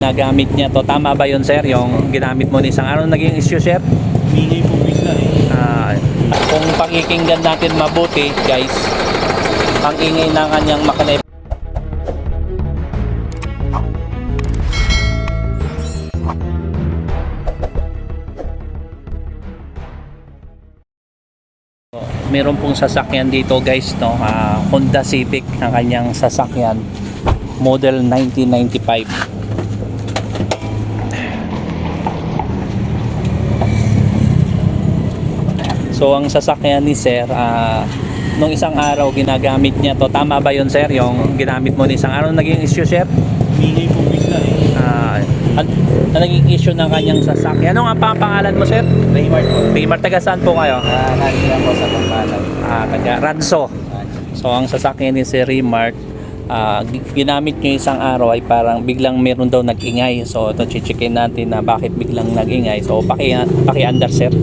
Nagamit niya to. Tama ba yun, sir? Yung ginamit mo ni isang araw naging issue, sir? Bigay po bigla eh. Kung pakikinggan natin mabuti, guys, ang ingay ng kanyang makina. Meron pong sasakyan dito, guys, no? Honda Civic ang kanyang sasakyan, model 1995. So ang sasakyan ni sir, nung isang araw ginagamit niya to. Tama ba yun, sir? Yung ginamit mo ni isang araw naging issue, sir? Bigay po bigla eh. Naging issue ng kanyang sasakyan. Ano nga pangalan mo, sir? Raymart po. Raymart, taga saan po kayo? Nandito po sa Pampalay. Taga Ranso. So ang sasakyan ni Sir Raymart, ginamit nyo isang araw ay parang biglang meron daw nag-ingay. So ito chichikin natin na bakit biglang nag-ingay. So paki-under, sir.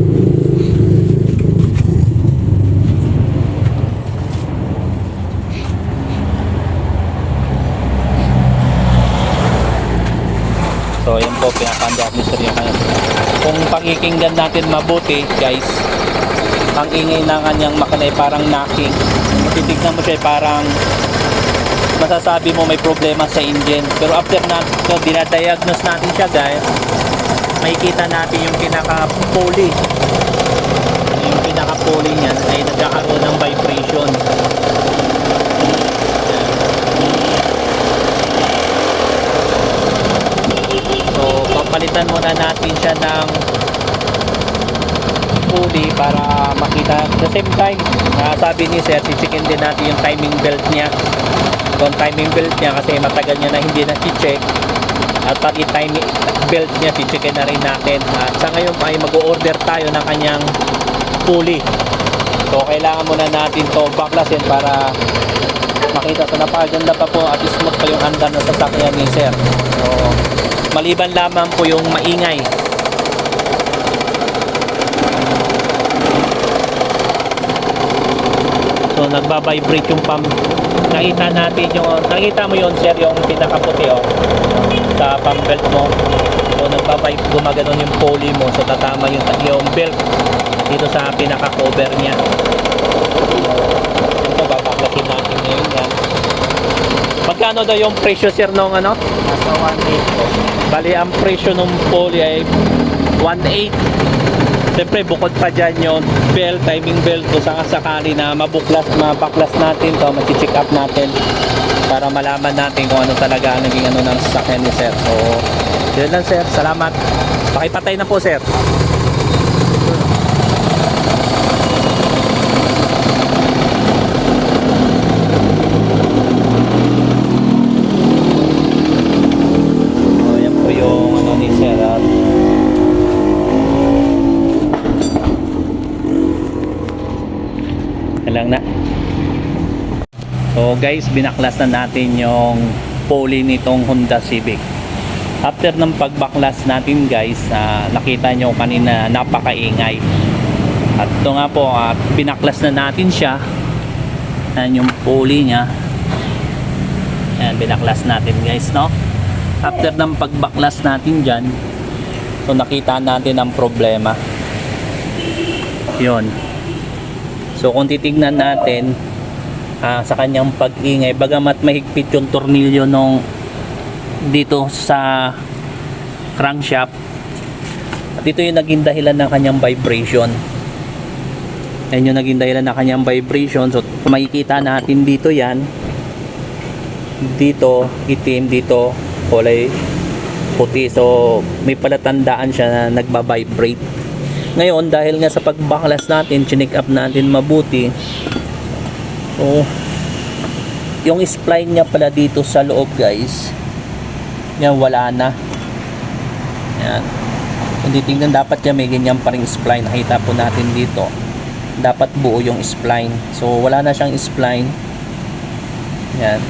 So yan po, pinaka-under ni sir yung kanya. Kung pakikinggan natin mabuti, guys, ang ingay ng kanyang makina ay parang knocking. Titignan mo siya, parang masasabi mo may problema sa engine. Pero after natin, so, dinadiagnose natin siya, guys, makikita natin yung pinaka-pulley. Yung pinaka-pulley niyan ay nagkakaroon ng vibration. So papalitan muna natin siya ng pulley para makita. At the same time, sabi ni sir, chichikin din natin yung timing belt niya. Yung timing belt niya kasi matagal niya na hindi na-check. At pati timing belt niya, chichikin na rin natin. At sa ngayon ay mag-o-order tayo ng kanyang pulley. So kailangan muna natin to baklasin para makita. So napakaganda pa po at smooth pa yung andar na sasakyan ni sir. So maliban lamang po yung maingay. So nagba-vibrate yung pump. Nakita natin yung, nakita mo yun, sir, yung pinakaputi sa pump belt mo. So nagba-vibrate, gumaganon yung pulley mo. So tatama yung belt dito sa pinaka-cover niya. Ito babaklasin natin ngayon yan. Magkano daw yung presyo, sir, nung ano? Nasa 1.8 po. Bali ang presyo ng pulley ay 1.8. Siyempre bukod pa dyan yung belt, timing belt, kung sakali na mabaklas natin to, mag-check up natin para malaman natin kung ano talaga ang naging ano ng sasakyan ni sir. So yun lang, sir, salamat. Pakipatay na po, sir. Lang na. So guys, binaklas na natin yung pulley nitong Honda Civic. After ng pagbaklas natin, guys, nakita nyo kanina napakaingay. At ito nga po, binaklas na natin siya. Yan yung pulley nya. Yan, binaklas natin, guys, no? After ng pagbaklas natin dyan, so nakita natin ang problema. Yun. So kung titignan natin sa kanyang pag-ingay, bagamat mahigpit yung tornilyo nung dito sa crankshaft, at ito yung naging dahilan ng kanyang vibration. Yan yung naging dahilan ng kanyang vibration. So kung makikita natin dito, yan dito itim, dito kulay puti. So may palatandaan siya na nagba-vibrate. Ngayon, dahil nga sa pagbaklas natin, chinik up natin mabuti, so yung spline niya pala dito sa loob, guys, yan, wala na. Yan, hindi tingnan, dapat yan may ganyan pa rin spline. Nakita po natin dito, dapat buo yung spline. So wala na siyang spline. Yan.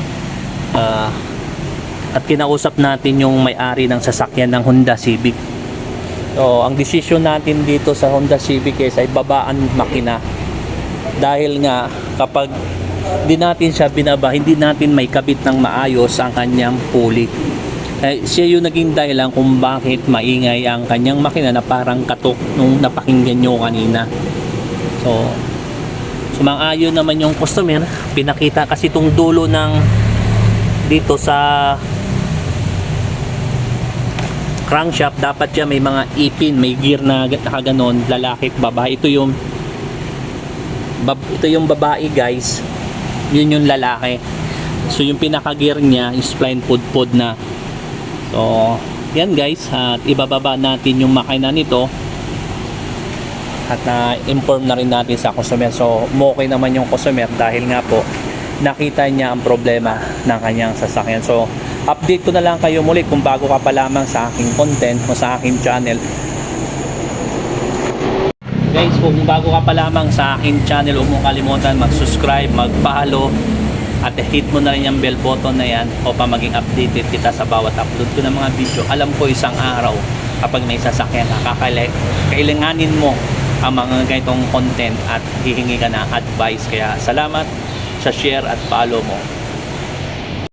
At kinausap natin yung may-ari ng sasakyan ng Honda Civic. So, ang desisyon natin dito sa Honda Civic ay babaan makina. Dahil nga kapag di natin siya binaba, hindi natin may kabit ng maayos ang kanyang pulley. Siya yung naging dahilan kung bakit maingay ang kanyang makina na parang katok nung napakinggan nyo kanina. So, sumang-ayon naman yung customer. Pinakita kasi itong dulo ng dito sa crankshaft, dapat siya may mga ipin, may gear na nakaganon, lalaki at babae. Ito yung babae, guys. Yun yung lalaki. So yung pinaka-gear niya is spline pud na. So yan, guys, at ibababa natin yung makina nito at na-inform na rin natin sa customer. So okay naman yung customer dahil nga po nakita niya ang problema ng kanyang sasakyan. So update ko na lang kayo muli kung bago ka pa lamang sa aking content o sa aking channel. Guys, kung bago ka pa lamang sa aking channel, huwag mong kalimutan mag-subscribe, mag-follow at hit mo na rin yung bell button na yan upang maging updated kita sa bawat upload ko ng mga video. Alam ko isang araw kapag may sasakyan ka, kailanganin mo ang mga ganitong content at hihingi ka ng advice. Kaya salamat sa share at follow mo.